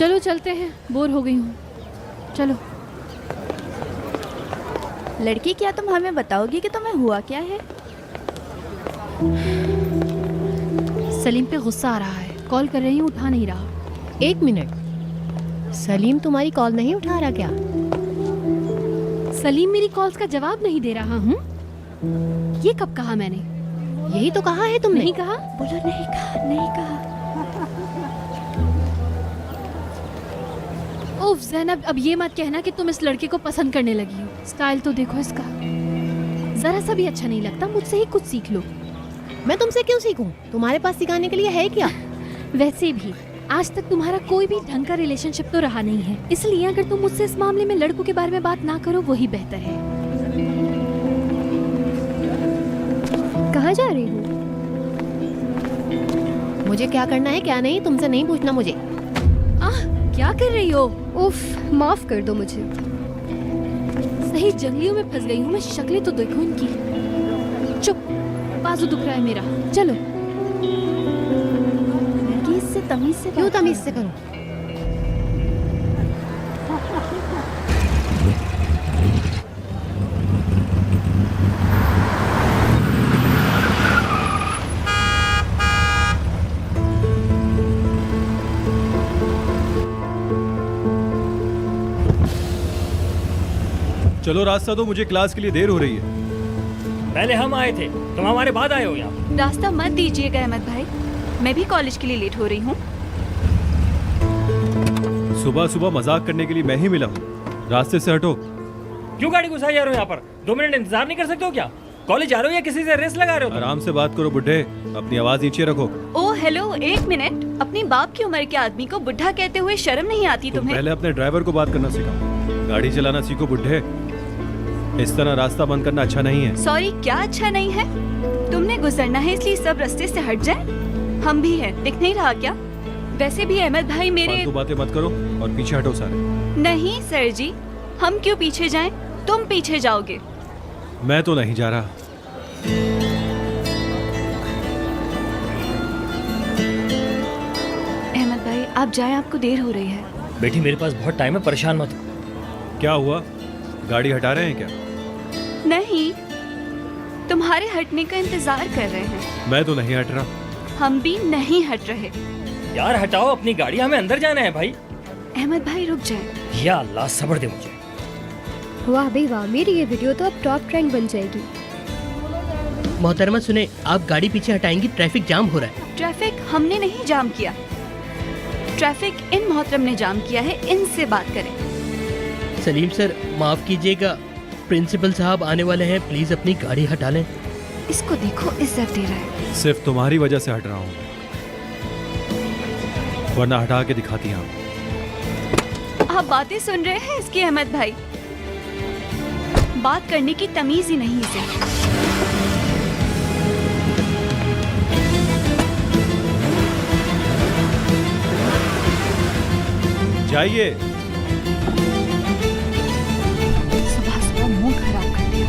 चलो चलते हैं, बोर हो गई हूँ। चलो। लड़की, क्या तुम हमें बताओगी कि तुम्हें हुआ क्या है? सलीम पे गुस्सा आ रहा है, कॉल कर रही हूँ, उठा नहीं रहा। 1 मिनट, सलीम तुम्हारी कॉल नहीं उठा रहा क्या? सलीम मेरी कॉल्स का जवाब नहीं दे रहा हूँ। ये कब कहा मैंने? यही तो कहा है तुमने। नहीं कहा? बोलो नहीं कहा, नहीं कहा। ओफ ज़ैनब, अब ये मत कहना कि तुम इस लड़के को पसंद करने लगी हो। स्टाइल तो देखो इसका, जरा सा भी अच्छा नहीं लगता। मुझसे ही कुछ सीख लो। मैं तुमसे क्यों सीखूं? तुम्हारे पास सिखाने के लिए है क्या? वैसे भी आज तक तुम्हारा कोई भी ढंग का रिलेशनशिप तो रहा नहीं है, इसलिए अगर तुम मुझसे इस मामले में लड़कों के बारे में बात ना करो वही बेहतर है। कहाँ जा रही हो? मुझे क्या करना है क्या नहीं तुमसे नहीं पूछना मुझे। क्या कर रही हो? उफ, माफ कर दो मुझे। सही जंगलियों में फंस गई हूँ मैं। शक्लें तो देखो इनकी। चुप, बाजू दुख रहा है मेरा। चलो। लड़की, इससे तमीज से क्यों तमीज से करूं? चलो रास्ता दो, मुझे क्लास के लिए देर हो रही है। पहले हम आए थे, तुम हमारे बाद आए हो यहाँ। रास्ता मत दीजिएगा अहमद भाई, मैं भी कॉलेज के लिए लेट हो रही हूँ। सुबह सुबह मजाक करने के लिए मैं ही मिला हूँ। रास्ते से हटो। क्यों गाड़ी घुसाई जा रहे हो यहाँ पर? 2 मिनट इंतजार नहीं कर सकते हो क्या? कॉलेज जा रहे हो या किसी से रेस लगा रहे हो? आराम से बात करो बुड्ढे, अपनी आवाज नीचे रखो। ओ हेलो, 1 मिनट। अपनी बाप की उम्र के आदमी को बुढ़ा कहते हुए शर्म नहीं आती तुम तुम्हें? पहले अपने ड्राइवर को बात करना सिखाओ। गाड़ी चलाना सीखो बुड्ढे। इस तरह रास्ता बंद करना अच्छा नहीं है। सॉरी, क्या अच्छा नहीं है? तुमने गुजरना है इसलिए सब रास्ते से हट जाए। हम भी हैं, दिख नहीं रहा क्या? वैसे भी अहमद भाई मेरे। फालतू बातें मत करो और पीछे हटो सारे। नहीं सर जी, हम क्यों पीछे जाएं? तुम पीछे जाओगे। मैं तो नहीं जा रहा। अहमद भाई आप जाएं, आपको देर हो रही है। बेटी मेरे पास बहुत टाइम है, परेशान मत हो। क्या हुआ, गाड़ी हटा रहे हैं क्या? नहीं, तुम्हारे हटने का इंतजार कर रहे हैं। मैं तो नहीं हट रहा। हम भी नहीं हट रहे। यार हटाओ अपनी गाड़ी, हमें अंदर जाना है भाई। अहमद भाई रुक जाएं। या अल्लाह सब्र दे मुझे। वाह भाई वाह, मेरी ये वीडियो तो अब टॉप ट्रेंड बन जाएगी। मोहतरमा सुने, आप गाड़ी पीछे हटाएंगी, ट्रैफिक जाम हो रहा है। ट्रैफिक हमने नहीं जाम किया, ट्रैफिक इन मोहतरम ने जाम किया है। इनसे बात करें। सलीम सर माफ कीजिएगा, प्रिंसिपल साहब आने वाले हैं, प्लीज अपनी गाड़ी हटा लें। इसको देखो, इज्जत दे रहा है। सिर्फ तुम्हारी वजह से हट रहा हूँ, वरना हटा के दिखाती हूँ। आप बातें सुन रहे हैं इसकी अहमद भाई? बात करने की तमीज ही नहीं इसे। जाइए। सुबह सुबह मुंह खराब कर दिया।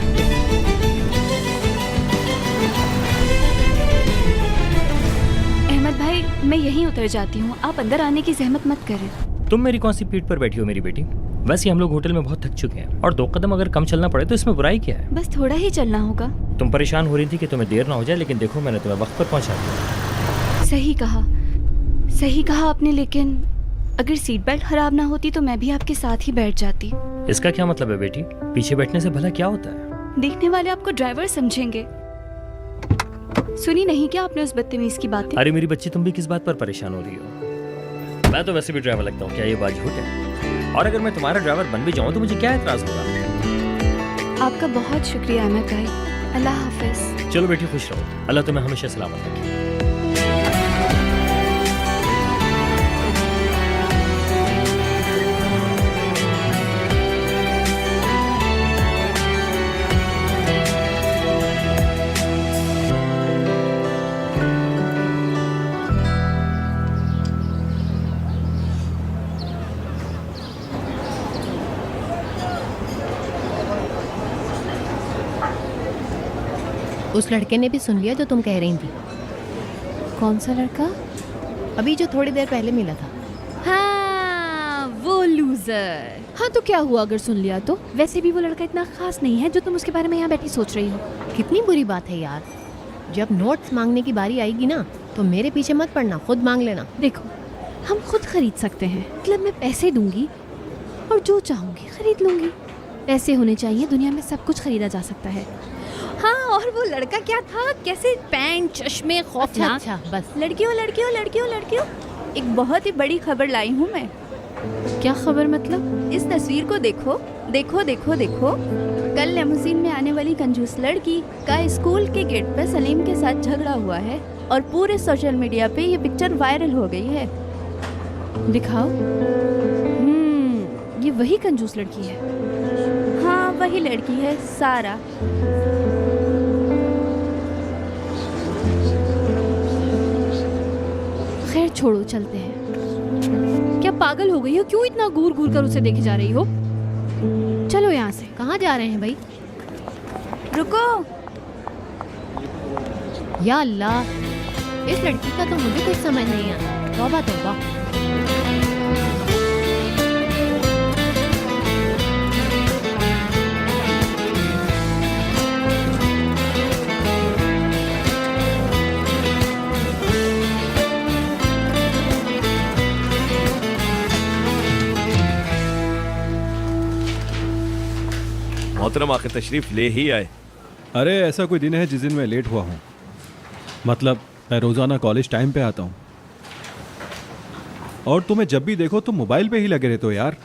अहमद भाई मैं यहीं उतर जाती हूँ, आप अंदर आने की जहमत मत करें। तुम मेरी कौन सी पीठ पर बैठी हो मेरी बेटी? वैसे हम लोग होटल में बहुत थक चुके हैं और 2 कदम अगर कम चलना पड़े तो इसमें बुराई क्या है? बस थोड़ा ही चलना होगा। तुम परेशान हो रही थी कि तुम्हें देर ना हो जाए, लेकिन देखो मैंने तुम्हें वक्त पर पहुंचा दिया। सही कहा आपने, लेकिन अगर सीट बेल्ट खराब ना होती तो मैं भी आपके साथ ही बैठ जाती। इसका क्या मतलब है बेटी? पीछे बैठने से भला क्या होता है? देखने वाले आपको ड्राइवर समझेंगे। सुनी नहीं क्या आपने उस बदतमीज की बातें? अरे मेरी बच्ची, तुम भी किस बात पर परेशान हो रही हो? मैं तो वैसे भी ड्राइवर लगता हूँ, क्या ये बात झूठ है? और अगर मैं तुम्हारा ड्राइवर बन भी जाऊँ तो मुझे क्या एतराज होगा? आपका बहुत शुक्रिया अहमद भाई। अल्लाह हाफिज। चलो बेटी खुश रहो, अल्लाह तुम्हें हमेशा सलामत रखे। उस लड़के ने भी सुन लिया जो तुम कह रही थी। कौन सा लड़का? अभी जो थोड़ी देर पहले मिला था। हाँ, नजर। हाँ तो क्या हुआ अगर सुन लिया तो? वैसे भी वो लड़का इतना खास नहीं है जो तुम उसके बारे में यहाँ बैठी सोच रही हो। कितनी बुरी बात है यार। जब नोट्स मांगने की बारी आएगी ना तो मेरे पीछे मत पड़ना, खुद मांग लेना। देखो हम खुद खरीद सकते हैं, मतलब मैं पैसे दूंगी और जो चाहूंगी खरीद लूंगी। पैसे होने चाहिए, दुनिया में सब कुछ खरीदा जा सकता है। हाँ और वो लड़का क्या था, कैसे पैंट चश्मे खौफनाक। अच्छा बस। लड़कियों लड़कियों लड़कियों लड़कियों, एक बहुत ही बड़ी खबर लाई हूँ मैं। क्या खबर मतलब? इस तस्वीर को देखो देखो देखो देखो। कल लेमुजीन में आने वाली कंजूस लड़की का स्कूल के गेट पर सलीम के साथ झगड़ा हुआ है और पूरे सोशल मीडिया पे ये पिक्चर वायरल हो गई है। दिखाओ। ये वही कंजूस लड़की है। हाँ वही लड़की है, सारा। खैर छोड़ो, चलते हैं। क्या पागल हो गई हो? क्यों इतना घूर घूर कर उसे देखे जा रही हो? चलो यहाँ से। कहाँ जा रहे हैं भाई? रुको। या अल्लाह, इस लड़की का तो मुझे कुछ समझ नहीं आता। तौबा तौबा। मोहतरम आके तशरीफ ले ही आए। अरे ऐसा कोई दिन है जिस दिन मैं लेट हुआ हूँ? मतलब मैं रोज़ाना कॉलेज टाइम पे आता हूँ और तुम्हें जब भी देखो तुम मोबाइल पे ही लगे रहते हो यार।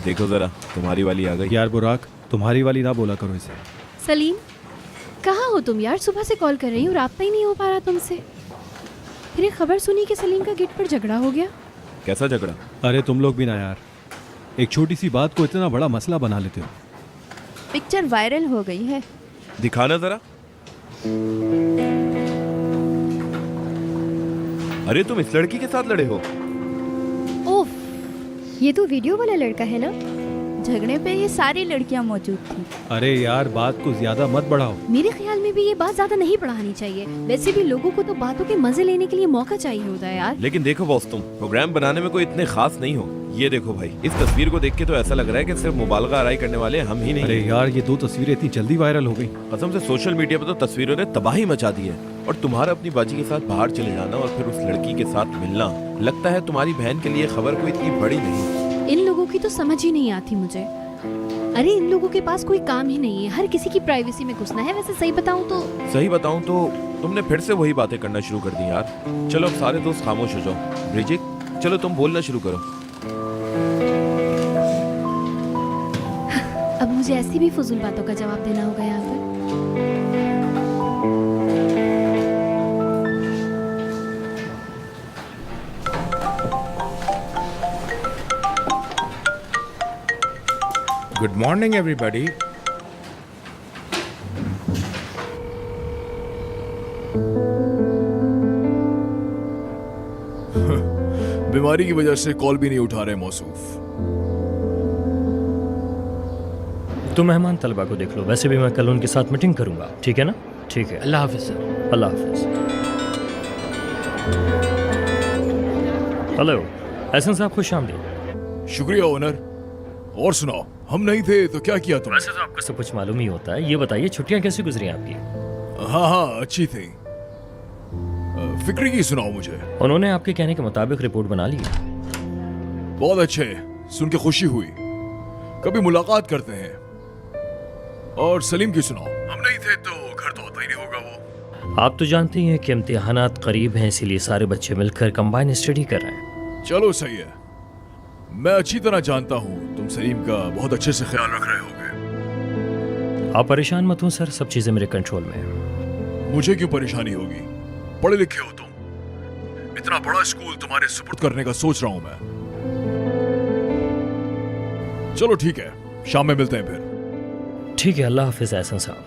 देखो जरा, तुम्हारी वाली आ गई। यार बुराक, तुम्हारी वाली ना बोला करो इसे। सलीम कहाँ हो तुम यार? सुबह से कॉल कर रही हूँ, राब्ता ही नहीं हो पा रहा तुमसे। फिर एक खबर सुनी कि सलीम का गेट पर झगड़ा हो गया। कैसा झगड़ा? अरे तुम लोग भी ना यार, एक छोटी सी बात को इतना बड़ा मसला बना लेते हो। पिक्चर वायरल हो गई है। दिखाना जरा। अरे तुम इस लड़की के साथ लड़े हो? ओफ, ये तो वीडियो वाला लड़का है ना? झगड़े पे ये सारी लड़कियां मौजूद थी। अरे यार बात को ज्यादा मत बढ़ाओ। मेरे ख्याल में भी ये बात ज्यादा नहीं बढ़ानी चाहिए। वैसे भी लोगों को तो बातों के मजे लेने के लिए मौका चाहिए होता है यार। लेकिन देखो बॉस, तुम प्रोग्राम बनाने में कोई इतने खास नहीं हो। ये देखो भाई, इस तस्वीर को देख के तो ऐसा लग रहा है कि सिर्फ मुबालगा आराई करने वाले हम ही नहीं। अरे यार ये दो तस्वीरें इतनी जल्दी वायरल हो गई। कसम से सोशल मीडिया पर तो तस्वीरों ने तबाही मचा दी है। और तुम्हारा अपनी बाजी के साथ बाहर चले जाना और फिर उस लड़की के साथ मिलना, लगता है तुम्हारी बहन के लिए खबर कोई इतनी बड़ी नहीं। इन लोगों की तो समझ ही नहीं आती मुझे। अरे इन लोगों के पास कोई काम ही नहीं है, हर किसी की प्राइवेसी में घुसना है। वैसे सही बताऊं तो तुमने फिर से वही बातें करना शुरू कर दी यार। चलो अब सारे दोस्त खामोश हो जाओ। ब्रिजिक, चलो तुम बोलना शुरू करो। अब मुझे ऐसी भी फजूल बातों का जवाब देना होगा यहाँ पर। Good morning, everybody. बीमारी की वजह से कॉल भी नहीं उठा रहे मौसूफ। तो मेहमान तलबा को देख लो। वैसे भी मैं कल उनके साथ मीटिंग करूंगा, ठीक है ना? ठीक है, अल्लाह हाफिज सर। अल्लाह हाफिज। हेलो एहसन साहब, खुश आमदीद। शुक्रिया ओनर। और सुनाओ, हम नहीं थे तो क्या किया तुमने? वैसे तो आपको सब कुछ मालूम ही होता है। ये बताइए छुट्टियां कैसी गुजरी आपकी? हाँ अच्छी थी। फिक्री की सुनाओ मुझे। उन्होंने आपके कहने के मुताबिक रिपोर्ट बना ली। बहुत अच्छे, सुन के खुशी हुई। कभी मुलाकात करते हैं। और सलीम की सुनाओ। हम नहीं थे तो घर तो होता ही नहीं होगा वो। आप तो जानते ही हैं कि इम्तिहानात करीब हैं, इसीलिए सारे बच्चे मिलकर कंबाइन स्टडी कर रहे हैं। चलो सही है। मैं अच्छी तरह जानता हूँ तुम सलीम का बहुत अच्छे से ख्याल रख रहे होगे। आप परेशान मत हो सर, सब चीजें मेरे कंट्रोल में हैं। मुझे क्यों परेशानी होगी? पढ़े लिखे हो तुम। इतना बड़ा स्कूल तुम्हारे सुपुर्द करने का सोच रहा हूं मैं। चलो ठीक है, शाम में मिलते हैं फिर। ठीक है, अल्लाह हाफिज एहसन साहब।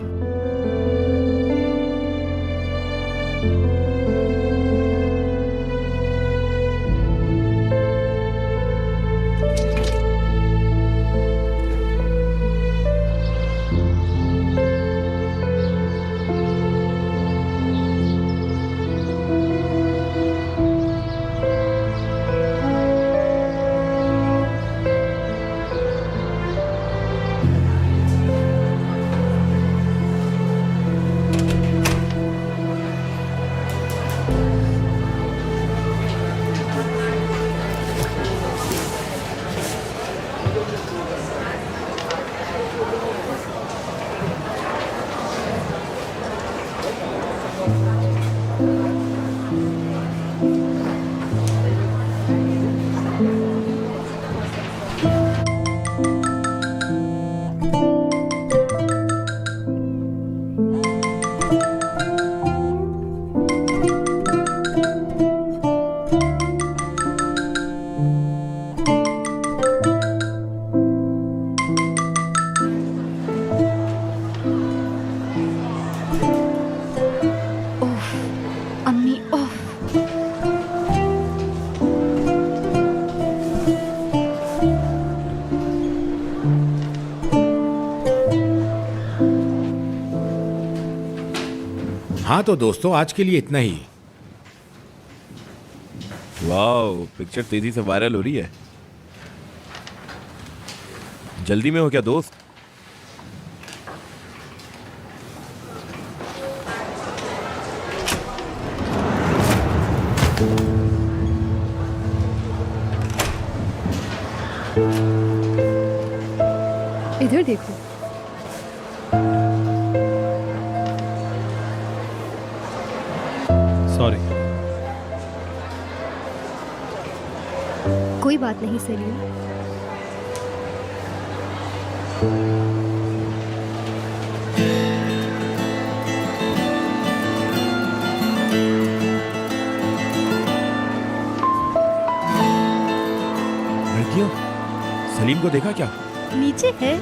हाँ तो दोस्तों आज के लिए इतना ही। वाह, पिक्चर तेजी से वायरल हो रही है। जल्दी में हो क्या दोस्त? इधर देखो। सॉरी। कोई बात नहीं सलीम। लड़कियों, सलीम को देखा क्या? नीचे है।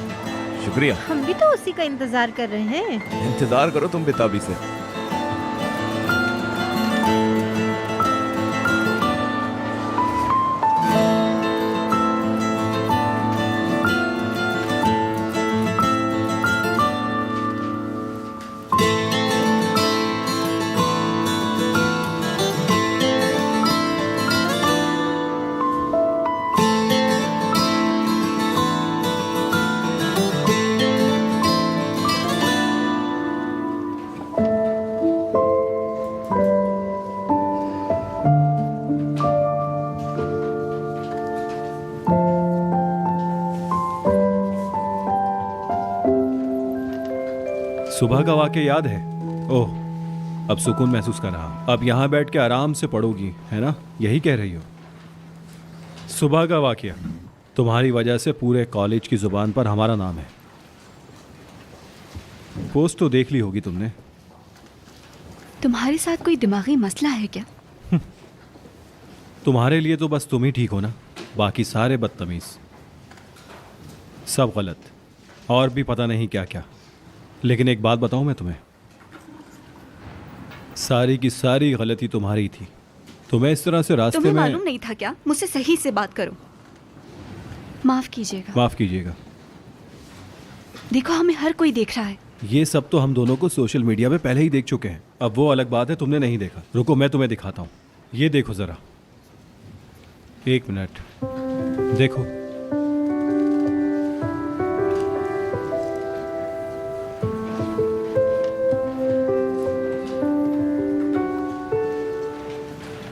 शुक्रिया। हम भी तो उसी का इंतजार कर रहे हैं। इंतजार करो तुम बेताबी से। सुबह का वाक्य याद है? ओह, अब सुकून महसूस कर रहा हूं। अब यहां बैठ के आराम से पढ़ोगी, है ना? यही कह रही हो। सुबह का वाक्य, तुम्हारी वजह से पूरे कॉलेज की जुबान पर हमारा नाम है। पोस्ट तो देख ली होगी तुमने। तुम्हारे साथ कोई दिमागी मसला है क्या? तुम्हारे लिए तो बस तुम ही ठीक हो ना, बाकी सारे बदतमीज, सब गलत, और भी पता नहीं क्या क्या। लेकिन एक बात बताऊं मैं तुम्हें, सारी की सारी गलती तुम्हारी थी। तुम्हें इस तरह से रास्ते तुम्हें में मालूम नहीं था क्या? मुझसे सही से बात करो। माफ कीजिएगा। माफ कीजिएगा। देखो, हमें हर कोई देख रहा है। ये सब तो हम दोनों को सोशल मीडिया पे पहले ही देख चुके हैं। अब वो अलग बात है, तुमने नहीं देखा। रुको, मैं तुम्हें दिखाता हूँ। ये देखो जरा, एक मिनट देखो।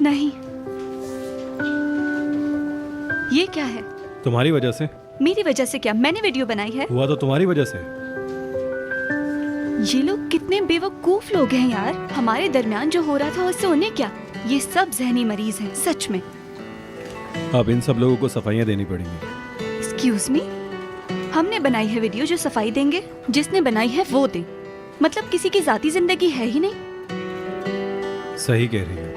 नहीं, ये क्या है? तुम्हारी वजह से। मेरी वजह से क्या? मैंने वीडियो बनाई है। हुआ तो तुम्हारी वजह से। ये लोग कितने बेवकूफ लोग हैं यार। हमारे दरमियान जो हो रहा था उससे उन्हें क्या? ये सब जहनी मरीज हैं, सच में। अब इन सब लोगों को सफाइयाँ देनी पड़ेंगी। एक्सक्यूज मी, हमने बनाई है वीडियो, जो सफाई देंगे? जिसने बनाई है वो दे। मतलब किसी की जाती जिंदगी है ही नहीं। सही कह रही हो।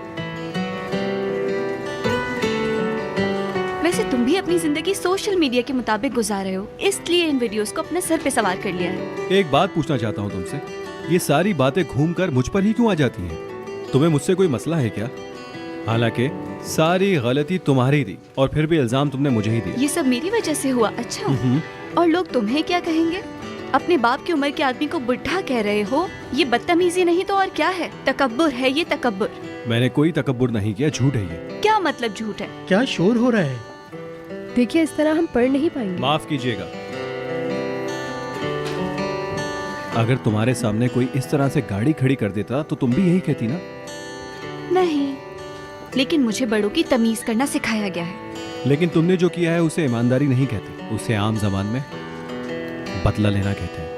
वैसे तुम भी अपनी जिंदगी सोशल मीडिया के मुताबिक गुजार रहे हो, इसलिए इन वीडियोस को अपने सर पे सवार कर लिया है। एक बात पूछना चाहता हूँ तुमसे, ये सारी बातें घूमकर मुझ पर ही क्यों आ जाती हैं? तुम्हें मुझसे कोई मसला है क्या? हालांकि सारी गलती तुम्हारी थी और फिर भी इल्जाम तुमने मुझे ही दिया। ये सब मेरी वजह से हुआ? अच्छा, और लोग तुम्हें क्या कहेंगे? अपने बाप की उम्र के आदमी को बुढ़ा कह रहे हो? ये बदतमीजी नहीं तो और क्या है? तकब्बुर है ये, तकब्बुर। मैंने कोई तकब्बुर नहीं किया, झूठ है ये। क्या मतलब झूठ है? क्या शोर हो रहा है? देखिए, इस तरह हम पढ़ नहीं पाएंगे। माफ कीजिएगा। अगर तुम्हारे सामने कोई इस तरह से गाड़ी खड़ी कर देता तो तुम भी यही कहती ना? नहीं, लेकिन मुझे बड़ों की तमीज करना सिखाया गया है। लेकिन तुमने जो किया है उसे ईमानदारी नहीं कहते, उसे आम जबान में बदला लेना कहते हैं।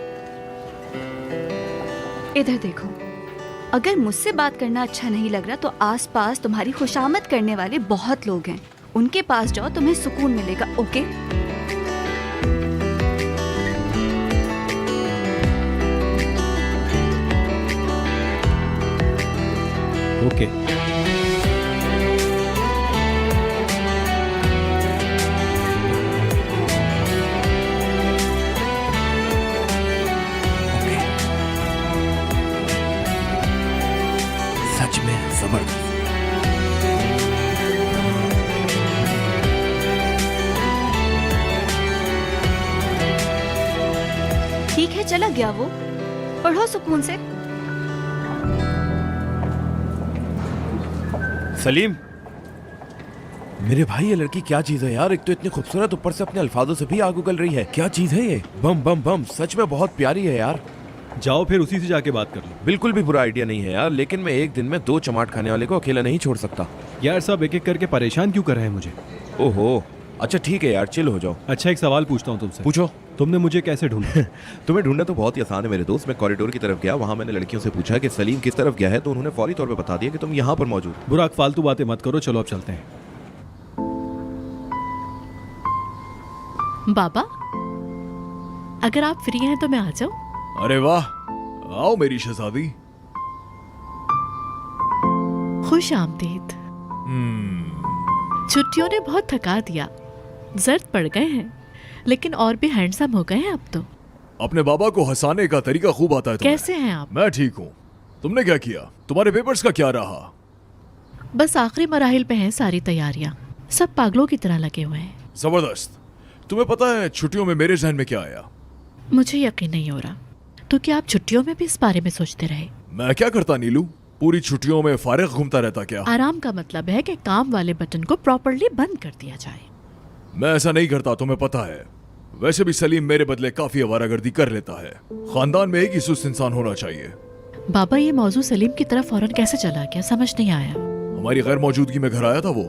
इधर देखो, अगर मुझसे बात करना अच्छा नहीं लग रहा तो आसपास तुम्हारी खुशामद करने वाले बहुत लोग हैं, उनके पास जाओ, तुम्हें सुकून मिलेगा। ओके? ओके। सच में जबरदस्त। ठीक है, चला गया वो। पढ़ो सुकून से। सलीम, मेरे भाई ये लड़की क्या चीज है यार। एक तो इतनी खूबसूरत, ऊपर से अपने अल्फाजों से भी आग उगल रही है। क्या चीज है ये? बम बम बम, सच में बहुत प्यारी है यार। जाओ फिर उसी से जाके बात कर लो। बिल्कुल भी बुरा आइडिया नहीं है यार, लेकिन मैं एक दिन में 2 चमाट खाने वाले को अकेला नहीं छोड़ सकता। यार सब एक एक करके परेशान क्यों कर रहे हैं मुझे? ओहो, अच्छा ठीक है यार, चिल हो जाओ। अच्छा एक सवाल पूछता हूँ तुमसे। पूछो। तुमने मुझे कैसे ढूंढा? तुम्हें ढूंढना तो बहुत ही आसान है मेरे दोस्त। मैं कॉरिडोर की तरफ गया, वहां मैंने लड़कियों से पूछा कि सलीम किस तरफ गया है, तो उन्होंने फौरी तौर पे बता दिया कि तुम यहाँ पर मौजूद। बुराक फालतू बातें मत करो, चलो अब चलते हैं। बाबा, अगर आप फ्री हैं तो मैं आ जाऊं? अरे वाह, आओ मेरी शहजादी। खुश आमदीद। छुट्टियों ने बहुत थका दिया, जर्द पड़ गए हैं, लेकिन और भी हैंडसम हो गए हैं अब तो। अपने बाबा को हंसाने का तरीका खूब आता है तुम्हें। कैसे हैं आप? मैं ठीक हूँ। तुमने क्या किया? तुम्हारे पेपर्स का क्या रहा? बस आखिरी मराहिल पे हैं सारी तैयारियां। सब पागलों की तरह लगे हुए हैं। जबरदस्त। तुम्हें पता है छुट्टियों में मेरे जहन में क्या आया? मुझे यकीन नहीं हो रहा। तो क्या आप छुट्टियों में भी इस बारे में सोचते रहे? मैं क्या करता नीलू, पूरी छुट्टियों में फारिग घूमता रहता क्या? आराम का मतलब है कि काम वाले बटन को प्रॉपर्ली बंद कर दिया जाए। मैं ऐसा नहीं करता, तुम्हें पता है। वैसे भी सलीम मेरे बदले काफी आवारागर्दी कर लेता है। खानदान में एक ही सुस्त इंसान होना चाहिए। बाबा, ये मौजू सलीम की तरफ फौरन कैसे चला गया, समझ नहीं आया। हमारी गैर मौजूदगी में घर आया था वो।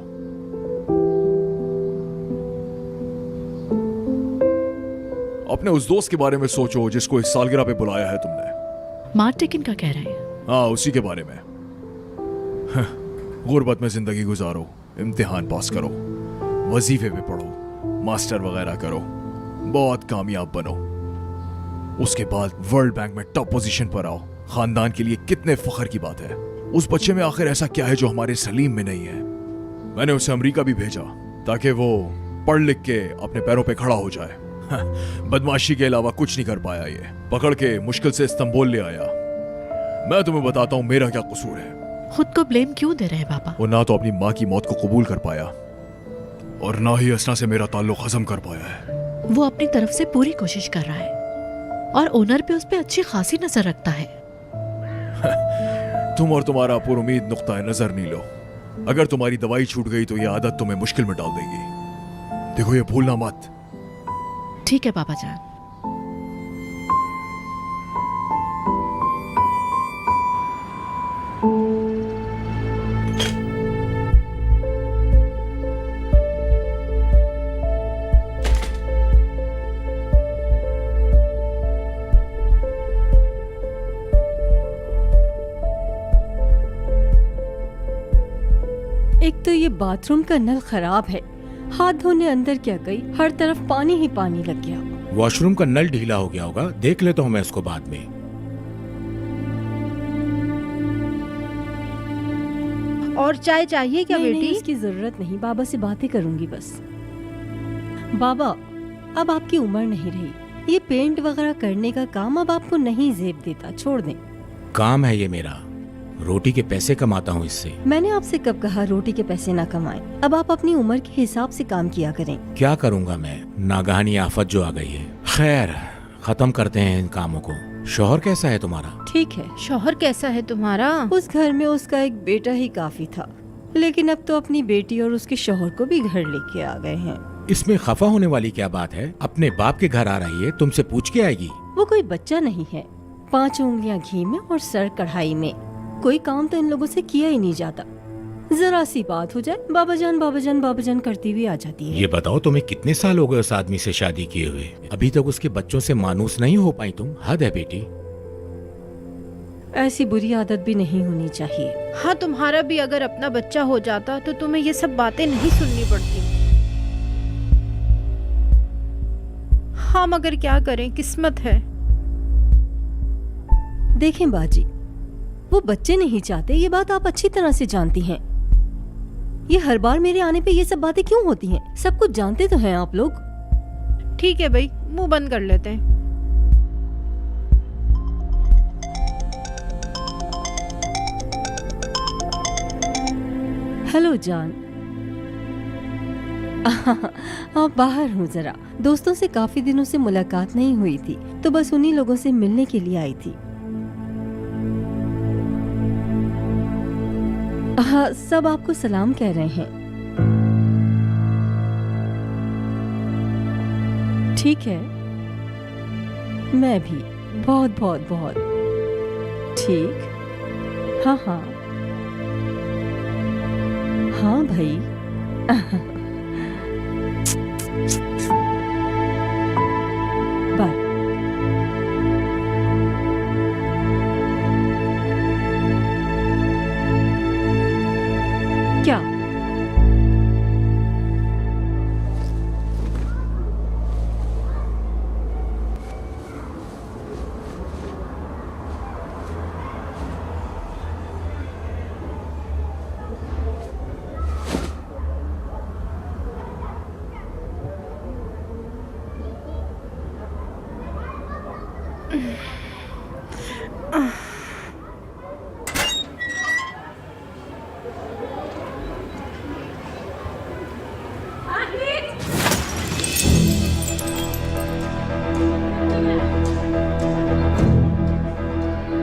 अपने उस दोस्त के बारे में सोचो जिसको इस सालगिरह पे बुलाया है तुमने। मार्टिकिन का कह रहे हैं? हाँ, उसी के बारे में। गुर्बत में जिंदगी गुजारो, इम्तिहान पास करो, वजीफे पे पढ़ो, मास्टर वगैरह करो, बहुत कामयाब बनो, उसके बाद वर्ल्ड बैंक में टॉप पोजीशन पर आओ। खानदान के लिए कितने फख्र की बात है। उस बच्चे में आखिर ऐसा क्या है जो हमारे सलीम में नहीं है? मैंने उसे अमेरिका भी भेजा ताकि वो पढ़ लिख के अपने पैरों पे खड़ा हो जाए। बदमाशी के अलावा कुछ नहीं कर पाया। ये पकड़ के मुश्किल से इस्तांबुल ले आया। मैं तुम्हें बताता हूँ मेरा क्या कसूर है। खुद को ब्लेम क्यों दे रहे हैं बाबा? वो ना तो अपनी माँ की मौत को कबूल कर पाया और ना ही असना से मेरा ताल्लुक खत्म कर पाया है। वो अपनी तरफ से पूरी कोशिश कर रहा है और ओनर पे उस पे अच्छी खासी नजर रखता है। तुम और तुम्हारा पुरुमीद नुक्ता नजर नहीं लो। अगर तुम्हारी दवाई छूट गई तो ये आदत तुम्हें मुश्किल में डाल देगी। देखो, ये भूलना मत। ठीक है बाबा जान। एक तो ये बाथरूम का नल खराब है, हाथ धोने अंदर क्या गई, हर तरफ पानी ही पानी लग गया। वॉशरूम का नल ढीला हो गया होगा, देख लेता हूँ मैं इसको बाद में। और चाय चाहिए क्या बेटी? नहीं, इसकी जरूरत नहीं, बाबा से बातें करूंगी बस। बाबा, अब आपकी उम्र नहीं रही, ये पेंट वगैरह करने का काम अब आपको नहीं जेब देता, छोड़ दें। काम है ये मेरा, रोटी के पैसे कमाता हूँ इससे। मैंने आपसे कब कहा रोटी के पैसे ना कमाएं? अब आप अपनी उम्र के हिसाब से काम किया करें। क्या करूँगा मैं, नागहानी आफत जो आ गई है। खैर, खत्म करते हैं इन कामों को। शौहर कैसा है तुम्हारा? ठीक है। शौहर कैसा है तुम्हारा? उस घर में उसका एक बेटा ही काफी था, लेकिन अब तो अपनी बेटी और उसके शौहर को भी घर लेके आ गए हैं। इसमें खफा होने वाली क्या बात है? अपने बाप के घर आ रही है, तुमसे पूछ के आएगी। वो कोई बच्चा नहीं है। 5 उंगलियां घी में और सर कढ़ाई में। कोई काम तो इन लोगों से किया ही नहीं जाता। जरा सी बात हो जाए, बाबा जान बाबा जान बाबा जान करती हुई आ जाती है। ये बताओ, तुम्हें कितने साल हो गए उस आदमी से शादी किए हुए? अभी तक उसके बच्चों से मानूस नहीं हो पाई तुम? हद है बेटी। ऐसी बुरी आदत भी नहीं होनी चाहिए। हाँ, तुम्हारा भी अगर अपना बच्चा हो जाता तो तुम्हें ये सब बातें नहीं सुननी पड़ती। हाँ, मगर क्या करें, किस्मत है। देखें बाजी, वो बच्चे नहीं चाहते, ये बात आप अच्छी तरह से जानती हैं। ये हर बार मेरे आने पे ये सब बातें क्यों होती हैं? सब कुछ जानते तो हैं आप लोग। ठीक है भाई, मुंह बंद कर लेते हैं। हेलो जान। आप बाहर हूँ जरा, दोस्तों से काफी दिनों से मुलाकात नहीं हुई थी, तो बस उन्हीं लोगों से मिलने के लिए आई थी। हाँ, सब आपको सलाम कह रहे हैं। ठीक है, मैं भी बहुत बहुत बहुत ठीक। हाँ हाँ हाँ भाई। बाय। क्या?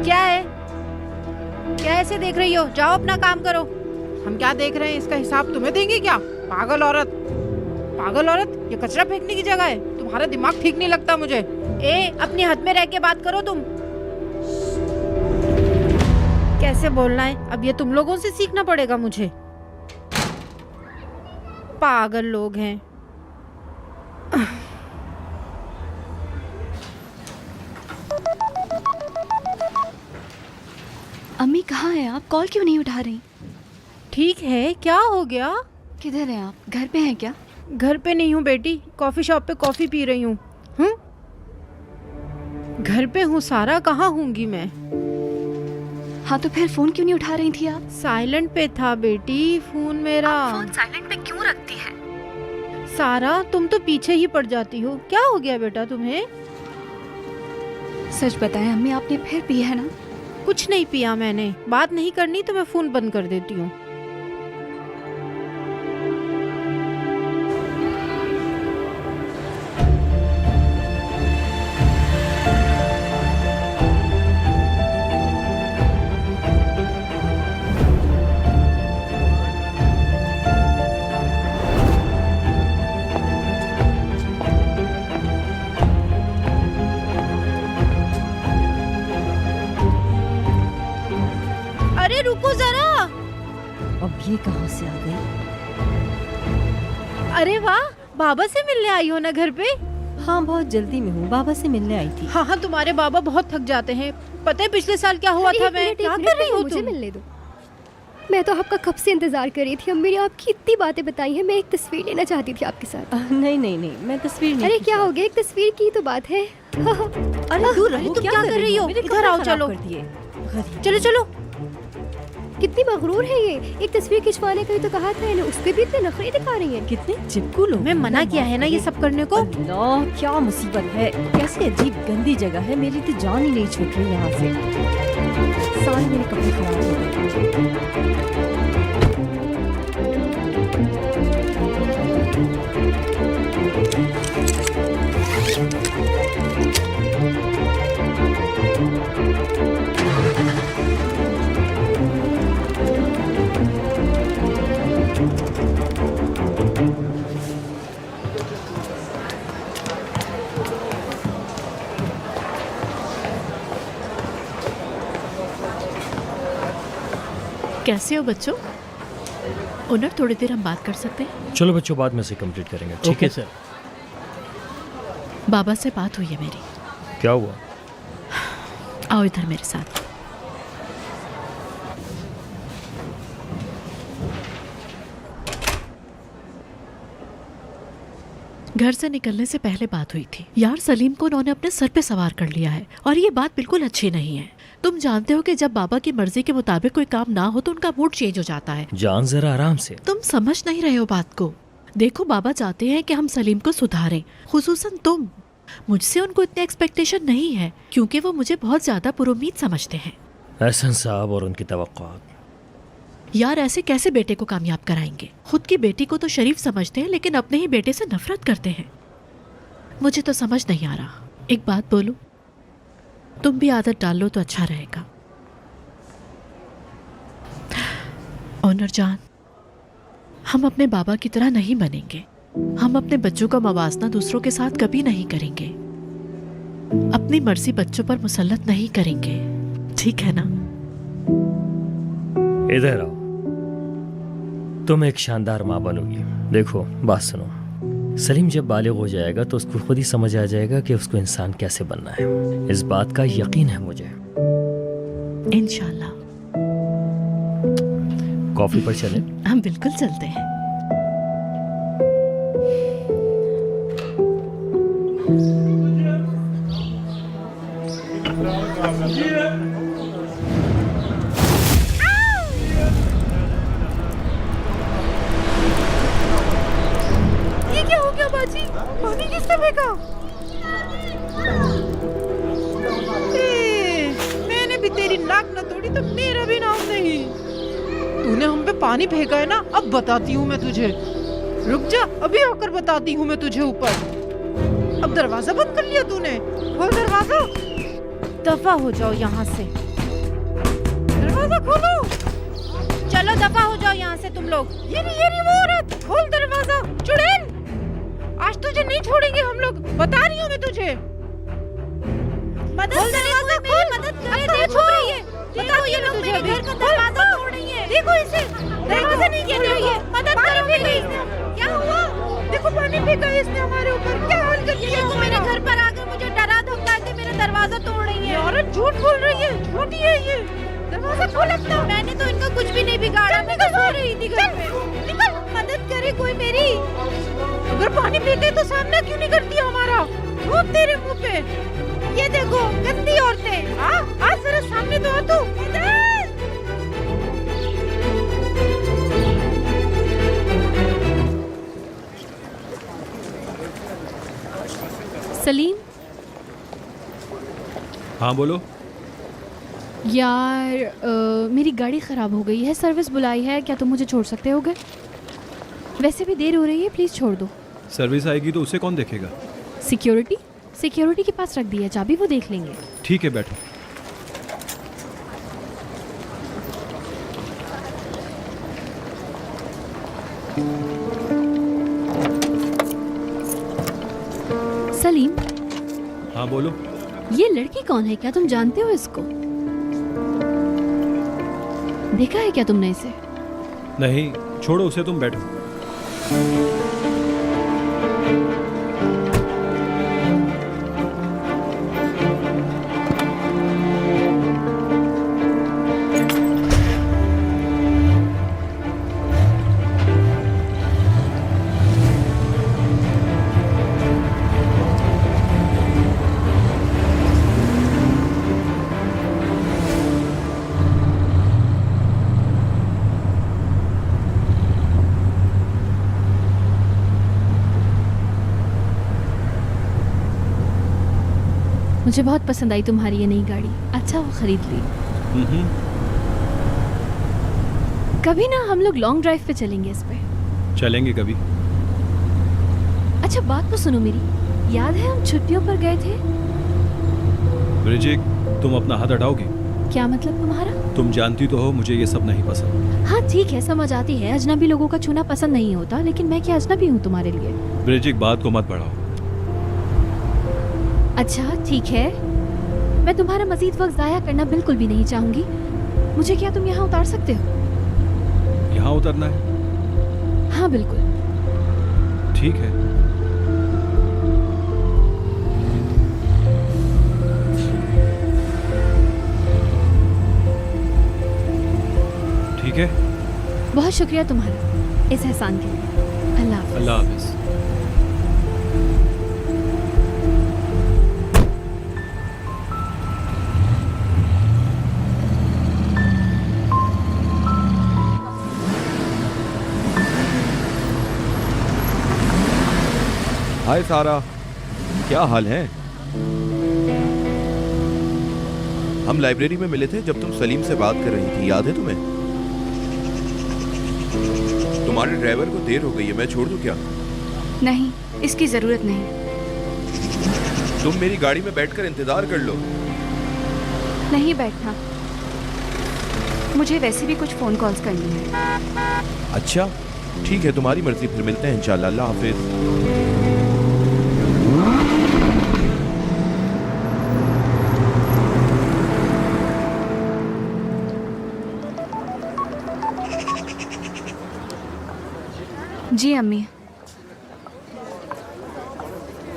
क्या है? क्या ऐसे देख रही हो? जाओ अपना काम करो। हम क्या देख रहे हैं, इसका हिसाब तुम्हें देंगे क्या? पागल औरत, पागल औरत, ये कचरा फेंकने की जगह है। तुम्हारा दिमाग ठीक नहीं लगता मुझे। अपने हाथ में रह के बात करो तुम। कैसे बोलना है अब ये तुम लोगों से सीखना पड़ेगा मुझे। पागल लोग हैं। अम्मी कहाँ हैं आप? कॉल क्यों नहीं उठा रही? ठीक है, क्या हो गया? किधर हैं आप? घर पे हैं क्या? घर पे नहीं हूँ बेटी, कॉफी शॉप पे कॉफी पी रही हूँ। घर पे हूँ सारा, कहाँ होंगी मैं? हाँ तो फिर फोन क्यों नहीं उठा रही थी आप? साइलेंट पे था बेटी फोन मेरा। फोन साइलेंट पे क्यों रखती है? सारा तुम तो पीछे ही पड़ जाती हो। क्या हो गया बेटा तुम्हें? सच बताएं अम्मी, आपने फिर पिया है ना? कुछ नहीं पिया मैंने। बात नहीं करनी तो मैं फोन बंद कर देती हूँ। अरे रुको जरा। अब ये कहाँ से आ गई? अरे वाह, बाबा से मिलने आई हो ना घर पे? हाँ, बहुत जल्दी में हूँ, बाबा से मिलने आई थी। हाँ, तुम्हारे बाबा बहुत थक जाते हैं। पता है पिछले साल क्या हुआ था? मैं क्या कर रही हूँ? मुझे मिलने दो। मैं तो आपका कब से इंतजार कर रही थी। अम्मी ने आपकी इतनी बातें बताई हैं। मैं एक तस्वीर लेना चाहती थी आपके साथ। नहीं नहीं नहीं, मैं तस्वीर नहीं। अरे क्या हो गया, एक तस्वीर की तो बात है। अरे दूर रहो। तुम क्या कर रही हो? इधर आओ, चलो चलो चलो। कितनी मगरूर है ये। एक तस्वीर खिंचवाने का ही तो कहा था इन्हें, उसके भी इतने नखरे दिखा रही हैं। कितने चिपकू लोग। मैं मना किया है ना ये सब करने को। अल्लाह, क्या मुसीबत है। कैसे अजीब गंदी जगह है। मेरी तो जान ही नहीं छूट रही यहाँ से। सारे मेरे कपड़े खराब हो गए। कैसे हो बच्चों? ओनर, थोड़ी देर हम बात कर सकते हैं? चलो बच्चों, बाद में से कंप्लीट करेंगे। Okay sir. बाबा से बात हुई है मेरी। क्या हुआ? आओ इधर मेरे साथ। घर से निकलने से पहले बात हुई थी। यार, सलीम को उन्होंने अपने सर पे सवार कर लिया है और ये बात बिल्कुल अच्छी नहीं है। तुम जानते हो कि जब बाबा की मर्जी के मुताबिक कोई काम ना हो तो उनका मूड चेंज हो जाता है। जान, जरा आराम से। तुम समझ नहीं रहे हो बात को। देखो, बाबा चाहते हैं कि हम सलीम को सुधारें, खुसूसन तुम। मुझसे उनको इतने एक्सपेक्टेशन नहीं है क्योंकि वो मुझे बहुत ज्यादा पुरुमीद समझते हैं। एहसन साहब और उनकी तवक्कुआत। यार, ऐसे कैसे बेटे को कामयाब कराएंगे? खुद की बेटी को तो शरीफ समझते हैं लेकिन अपने ही बेटे से नफरत करते हैं। मुझे तो समझ नहीं आ रहा। एक बात बोलूं, तुम भी आदत डाल लो तो अच्छा रहेगा। ओनर जान, हम अपने बाबा की तरह नहीं बनेंगे। हम अपने बच्चों का मवाजना दूसरों के साथ कभी नहीं करेंगे। अपनी मर्जी बच्चों पर मुसल्लत नहीं करेंगे, ठीक है ना? इधर आओ। तुम एक शानदार माँ बनोगी। देखो, बात सुनो। सलीम जब बालिग हो जाएगा तो उसको खुद ही समझ आ जाएगा कि उसको इंसान कैसे बनना है। इस बात का यकीन है मुझे। इंशाल्लाह। कॉफी पर चले? हम बिल्कुल चलते हैं। ये क्या हो गया बाजी? पानी किसने फेंका? मैंने भी तेरी नाक न तोड़ी तो मेरा भी नाम नहीं। तूने हम पे पानी फेंका है ना, अब बताती हूँ मैं तुझे। रुक जा, अभी आकर बताती हूँ मैं तुझे ऊपर। अब दरवाजा बंद कर लिया तूने। खोल दरवाजा। दफा हो जाओ यहाँ से। दरवाजा खोलो। चलो दफा हो जाओ यहाँ से तुम लोग। ये नहीं वो औरत। खोल दरवाजा। चुड़ैल, आज तुझे नहीं छोड़ेंगे हम लोग, बता रही हूँ मैं तुझे। मदद दरवाजा खोल। मदद करे। देखो रही है। देखो ये लोग मेरे घर का दरवाजा तोड़ रही है। देखो इसे। दरवाजा नहीं गिर रही है। मदद करो। क्या हुआ? देखो पानी फेंका है इसने हमारे ऊपर। क्या हाल कर दिया? देखो मेरे घर पर आकर मुझे डरा धमका के मेरा दरवाजा तोड़ रही है। औरत झूठ बोल रही है। झूठी है ये। दरवाजा खोल अपना। मैंने तो इनका कुछ भी नहीं बिगाड़ा। मैं तो सो रही थी घर पे। निकल। मदद करे कोई मेरी। अगर पानी फेंके तो सामना क्यों नहीं करती हमारा? धूप तेरे मुंह पे। ये देखो गंदी औरतें। आ जरा सामने तो आ तू। सलीम, हाँ बोलो। यार मेरी गाड़ी ख़राब हो गई है, सर्विस बुलाई है, क्या तुम मुझे छोड़ सकते होगे? वैसे भी देर हो रही है, प्लीज़ छोड़ दो। सर्विस आएगी तो उसे कौन देखेगा? सिक्योरिटी के पास रख दी है चाबी, वो देख लेंगे। ठीक है, बैठो। सलीम, हाँ बोलो। ये लड़की कौन है, क्या तुम जानते हो इसको? देखा है क्या तुमने इसे? नहीं, छोड़ो उसे, तुम बैठो। मुझे बहुत पसंद आई तुम्हारी ये नई गाड़ी। अच्छा वो खरीद ली। कभी ना हम लोग लॉन्ग ड्राइव पे चलेंगे इस पे। चलेंगे कभी। अच्छा बात तो सुनो मेरी, याद है हम छुट्टियों पर गए थे? ब्रिजिक, तुम अपना हाथ हटाओगी? क्या मतलब तुम्हारा? तुम जानती तो हो मुझे ये सब नहीं पसंद। हाँ ठीक है, समझ आती है, अजनबी लोगों का छूना पसंद नहीं होता, लेकिन मैं क्या अजनबी हूँ तुम्हारे लिए? ब्रिजिक, बात को मत बढ़ाओ। अच्छा ठीक है, मैं तुम्हारा मजीद वक्त ज़ाया करना बिल्कुल भी नहीं चाहूँगी। मुझे क्या तुम यहाँ उतार सकते हो? यहाँ उतरना है? हाँ बिल्कुल। ठीक है। ठीक है। बहुत शुक्रिया तुम्हारा इस एहसान के लिए। अल्लाह हाफ़िज़। अल्लाह हाफ़िज़। हाय सारा, क्या हाल है? हम लाइब्रेरी में मिले थे जब तुम सलीम से बात कर रही थी, याद है तुम्हें? तुम्हारे ड्राइवर को देर हो गई है, मैं छोड़ दूं क्या? नहीं, इसकी जरूरत नहीं। तुम मेरी गाड़ी में बैठकर इंतजार कर लो। नहीं बैठना। मुझे वैसे भी कुछ फ़ोन कॉल्स करनी है। अच्छा ठीक है, तुम्हारी मर्जी, फिर मिलते हैं इंशाल्लाह। अल्लाह हाफिज। जी अम्मी।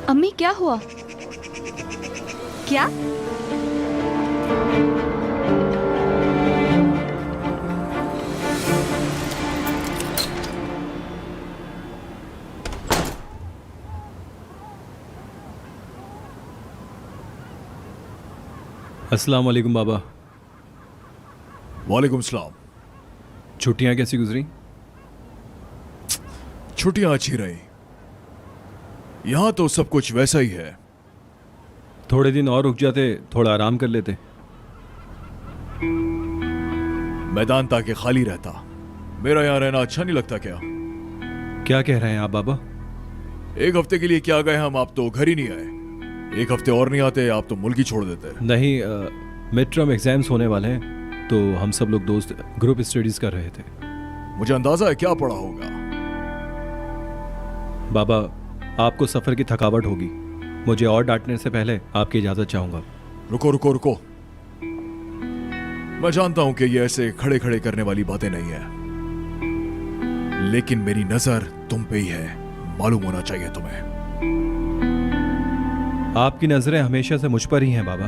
अम्मी क्या हुआ? क्या? अस्सलाम वालेकुम बाबा। वालेकुम सलाम। छुट्टियां कैसी गुजरी? छुट्टियां अच्छी रही। यहाँ तो सब कुछ वैसा ही है। थोड़े दिन और रुक जाते, थोड़ा आराम कर लेते। मैदान ताकि खाली रहता। मेरा यहाँ रहना अच्छा नहीं लगता क्या? क्या कह रहे हैं आप बाबा? एक हफ्ते के लिए क्या गए हम, आप तो घर ही नहीं आए। एक हफ्ते और नहीं आते, आप तो मुल्क ही छोड़ देते। नहीं, मिड टर्म एग्जाम्स होने वाले हैं तो हम सब लोग दोस्त ग्रुप स्टडीज कर रहे थे। मुझे अंदाजा है क्या पढ़ा होगा। बाबा, आपको सफ़र की थकावट होगी। मुझे और डांटने से पहले आपकी इजाज़त चाहूँगा। रुको रुको रुको, मैं जानता हूं कि ये ऐसे खड़े खड़े करने वाली बातें नहीं है, लेकिन मेरी नजर तुम पे ही है, मालूम होना चाहिए तुम्हें। आपकी नज़रें हमेशा से मुझ पर ही हैं बाबा।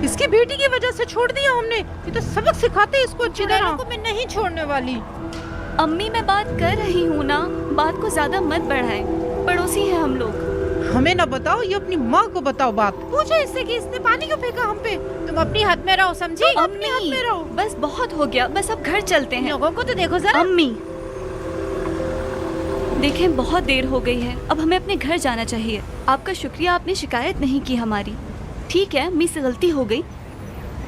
इसकी बेटी की वजह से छोड़ दिया हमने। ये तो सबक सिखाते हैं इसको अच्छी तरह। को मैं नहीं छोड़ने वाली। अम्मी मैं बात कर रही हूँ ना, बात को ज्यादा मत बढ़ाएं, पड़ोसी हैं हम लोग। हमें ना बताओ, ये अपनी माँ को बताओ बात। पूछो इससे कि इसने पानी क्यों फेंका हम पे। तुम अपनी हद में रहो, समझी? अपनी हद में रहो। बस बहुत हो गया, बस अब घर चलते हैं। लोगों को तो देखो जरा। अम्मी देखें, बहुत देर हो गई है, अब हमें अपने घर जाना चाहिए। आपका शुक्रिया, आपने शिकायत नहीं की हमारी। ठीक है, मुझसे गलती हो गई,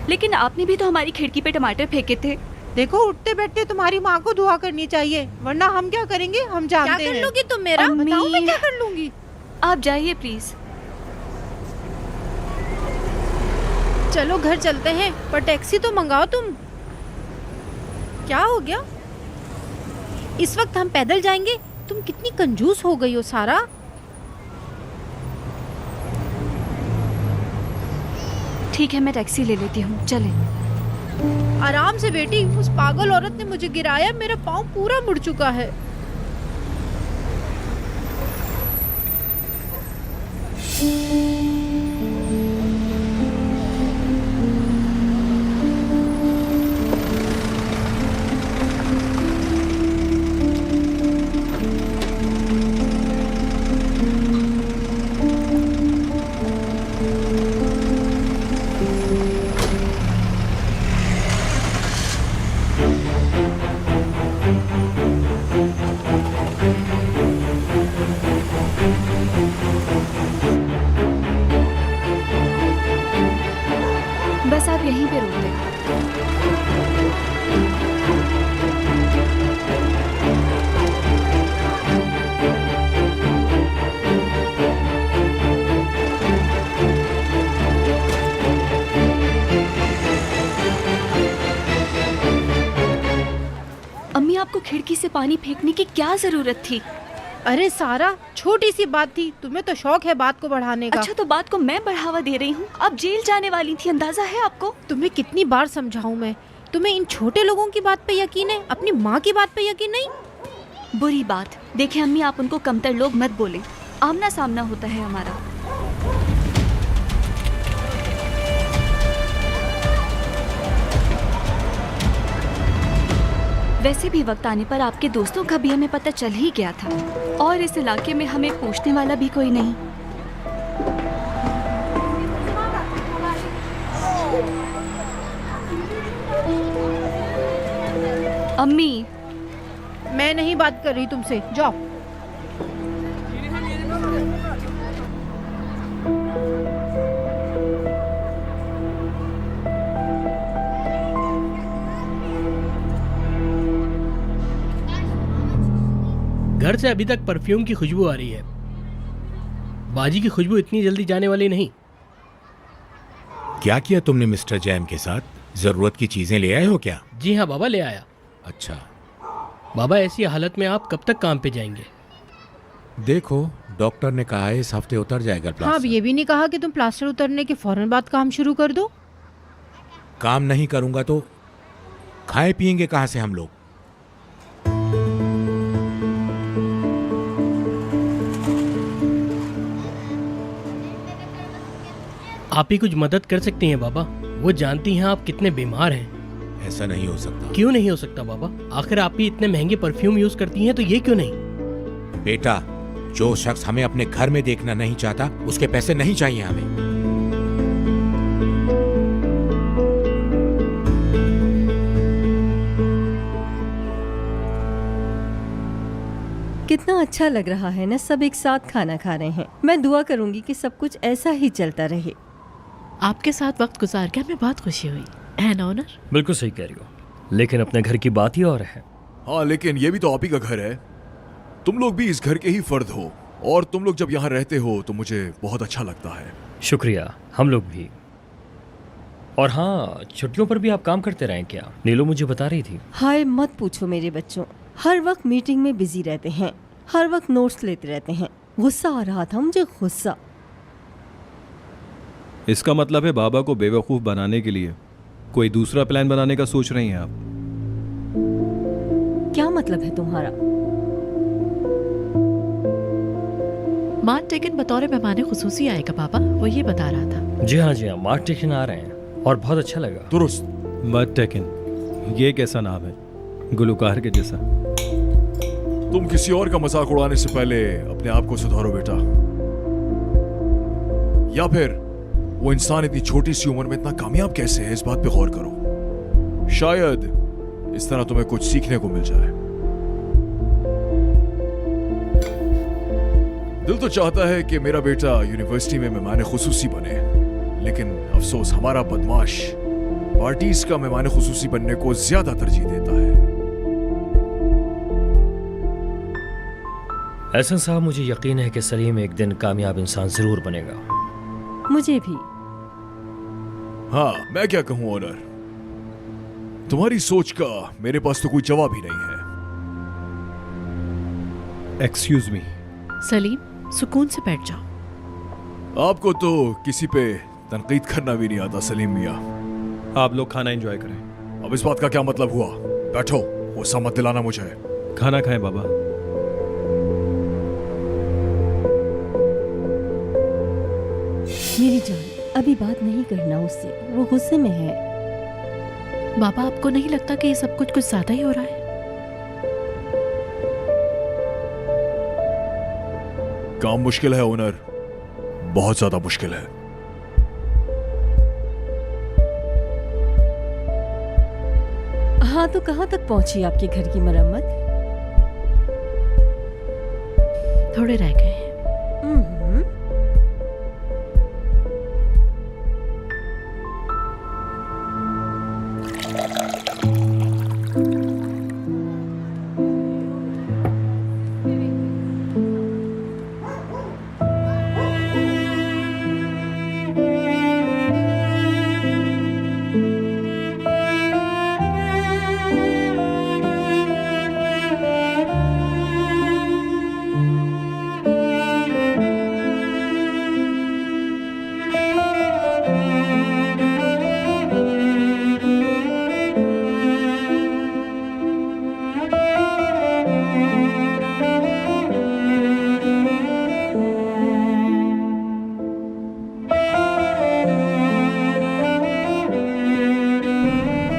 लेकिन आपने भी तो हमारी खिड़की पे टमाटर फेंके थे। देखो, उठते बैठते तुम्हारी माँ को दुआ करनी चाहिए, वरना हम क्या करेंगे हम जानते हैं। क्या कर लोगी तुम मेरा? बताओ मैं क्या कर लूंगी। आप जाइए प्लीज। चलो घर चलते हैं, पर टैक्सी तो मंगाओ तुम। क्या हो गया? इस वक्त हम पैदल जाएंगे? तुम कितनी कंजूस हो गई हो सारा। ठीक है, मैं टैक्सी ले लेती हूँ, चले। आराम से बेटी, उस पागल औरत ने मुझे गिराया, मेरा पाँव पूरा मुड़ चुका है। बस आप यहीं पे रुकते। अम्मी, आपको खिड़की से पानी फेंकने की क्या जरूरत थी? अरे सारा, छोटी सी बात थी, तुम्हें तो शौक है बात को बढ़ाने का। अच्छा, तो बात को मैं बढ़ावा दे रही हूँ? अब जेल जाने वाली थी, अंदाजा है आपको? तुम्हें कितनी बार समझाऊं मैं? तुम्हें इन छोटे लोगों की बात पे यकीन है, अपनी माँ की बात पे यकीन नहीं? बुरी बात। देखें अम्मी, आप उनको कमतर लोग मत बोले, आमना सामना होता है हमारा। वैसे भी वक्त आने पर आपके दोस्तों का भी हमें पता चल ही गया था, और इस इलाके में हमें पूछने वाला भी कोई नहीं। अम्मी, मैं नहीं बात कर रही तुमसे, जाओ। घर से अभी तक परफ्यूम की खुशबू आ रही है। बाजी की खुशबू इतनी जल्दी जाने वाली नहीं। क्या किया तुमने मिस्टर जैम के साथ? जरूरत की चीजें ले आए हो क्या? जी हाँ बाबा, ले आया। अच्छा बाबा, ऐसी हालत में आप कब तक काम पे जाएंगे? देखो, डॉक्टर ने कहा है इस हफ्ते उतर जाएगा हाँ, अब प्लास्टर। ये भी नहीं कहा कि तुम प्लास्टर उतरने के फौरन बाद काम शुरू कर दो। काम नहीं करूंगा तो खाए पिएंगे कहाँ से हम लोग? आप ही कुछ मदद कर सकती हैं बाबा। वो जानती हैं आप कितने बीमार हैं। ऐसा नहीं हो सकता। क्यों नहीं हो सकता बाबा? आखिर आप ही इतने महंगे परफ्यूम यूज करती हैं, तो ये क्यों नहीं? बेटा, जो शख्स हमें अपने घर में देखना नहीं चाहता उसके पैसे नहीं चाहिए हमें। कितना अच्छा लग रहा है ना, सब एक साथ खाना खा रहे हैं। मैं दुआ करूंगी कि सब कुछ ऐसा ही चलता रहे। आपके साथ वक्त गुजार के हमें बहुत खुशी हुई है ना ओनर? बिल्कुल सही कह रही हो, लेकिन अपने घर की बात ही और है। हाँ, लेकिन ये भी तो आप ही का घर है। तुम लोग भी इस घर के ही फर्द हो, और तुम लोग जब यहाँ रहते हो तो मुझे बहुत अच्छा लगता है। शुक्रिया, हम लोग भी। और हाँ, छुट्टियों पर भी आप काम करते रहे क्या? नीलू मुझे बता रही थी। हाय मत पूछो मेरे बच्चों, हर वक्त मीटिंग में बिजी रहते हैं, हर वक्त नोट्स लेते रहते हैं। गुस्सा आ रहा था मुझे, गुस्सा। इसका मतलब है बाबा को बेवकूफ़ बनाने के लिए कोई दूसरा प्लान बनाने का सोच रही हैं आप? क्या मतलब है तुम्हारा? मार्क टेकन बतौर मेहमान खुसूसी आएगा पापा, वो ये बता रहा था। जी हाँ, मार्क टेकन आ रहे हैं और बहुत अच्छा लगा। दुरुस्त। मार्क टेकन, ये कैसा नाम है? गुलकार के जैसा। तुम किसी और का मजाक उड़ाने से पहले अपने आप को सुधारो बेटा, या फिर वो इंसान इतनी छोटी सी उम्र में इतना कामयाब कैसे है, इस बात पे गौर करो। शायद इस तरह तुम्हें कुछ सीखने को मिल जाए। दिल तो चाहता है कि मेरा बेटा यूनिवर्सिटी में मेहमान खुसूसी बने, लेकिन अफसोस हमारा बदमाश पार्टीज का मेहमान खुसूसी बनने को ज्यादा तरजीह देता है। एहसन साहब, मुझे यकीन है कि सलीम एक दिन कामयाब इंसान जरूर बनेगा। मुझे भी। हाँ, मैं क्या कहूं ओनर, तुम्हारी सोच का मेरे पास तो कोई जवाब ही नहीं है। Excuse me. सलीम, सुकून से बैठ जाओ। आपको तो किसी पे तनकीद करना भी नहीं आता सलीम मियाँ। आप लोग खाना एंजॉय करें। अब इस बात का क्या मतलब हुआ? बैठो, गुस्सा मत दिलाना मुझे। खाना खाएं बाबा। मेरी जान, अभी बात नहीं करना उससे, वो गुस्से में है। बाबा, आपको नहीं लगता कि ये सब कुछ ज्यादा ही हो रहा है? काम मुश्किल है ओनर, बहुत ज्यादा मुश्किल है। हाँ, तो कहाँ तक पहुंची आपके घर की मरम्मत? थोड़े रह गए हैं।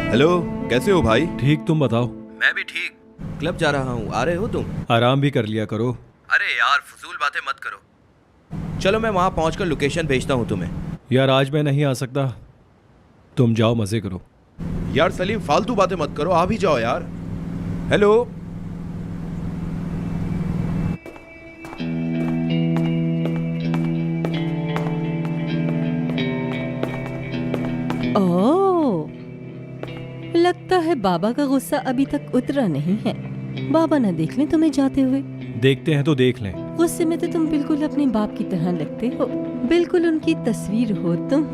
हेलो, कैसे हो भाई? ठीक, तुम बताओ। मैं भी ठीक। क्लब जा रहा हूँ, आ रहे हो तुम? आराम भी कर लिया करो। अरे यार, फजूल बातें मत करो। चलो मैं वहाँ पहुँचकर लोकेशन भेजता हूँ तुम्हें। यार आज मैं नहीं आ सकता, तुम जाओ मजे करो। यार सलीम, फालतू बातें मत करो, आ भी जाओ यार। हेलो। ओह, लगता है बाबा का गुस्सा अभी तक उतरा नहीं है। बाबा न देख लें तुम्हें जाते हुए। देखते हैं तो देख लें। गुस्से में तो तुम बिल्कुल अपने बाप की तरह लगते हो, बिल्कुल उनकी तस्वीर हो तुम।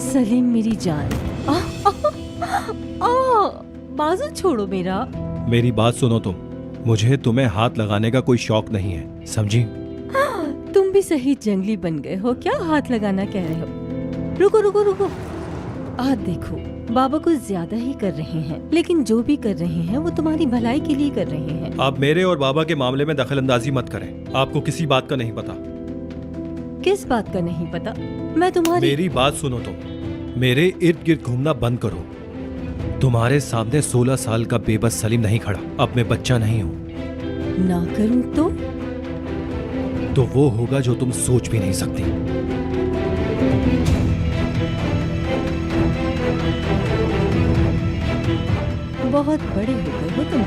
सलीम मेरी जान, बाजू छोड़ो मेरा। मेरी बात सुनो तुम, मुझे तुम्हें हाथ लगाने का कोई शौक नहीं है, समझी? तुम भी सही जंगली बन गए हो क्या, हाथ लगाना कह रहे हो? रुको रुको रुको, देखो बाबा कुछ ज्यादा ही कर रहे हैं, लेकिन जो भी कर रहे हैं वो तुम्हारी भलाई के लिए कर रहे हैं। आप मेरे और बाबा के मामले में दखलंदाजी मत करें, आपको किसी बात का नहीं पता। किस बात का नहीं पता? मैं तुम्हारी मेरी बात सुनो तुम, मेरे इर्द गिर्द घूमना बंद करो। तुम्हारे सामने 16 साल का बेबस सलीम नहीं खड़ा, अब मैं बच्चा नहीं हूँ। ना करूँ तो वो होगा जो तुम सोच भी नहीं सकती। बहुत बड़े हो गए हो तुम।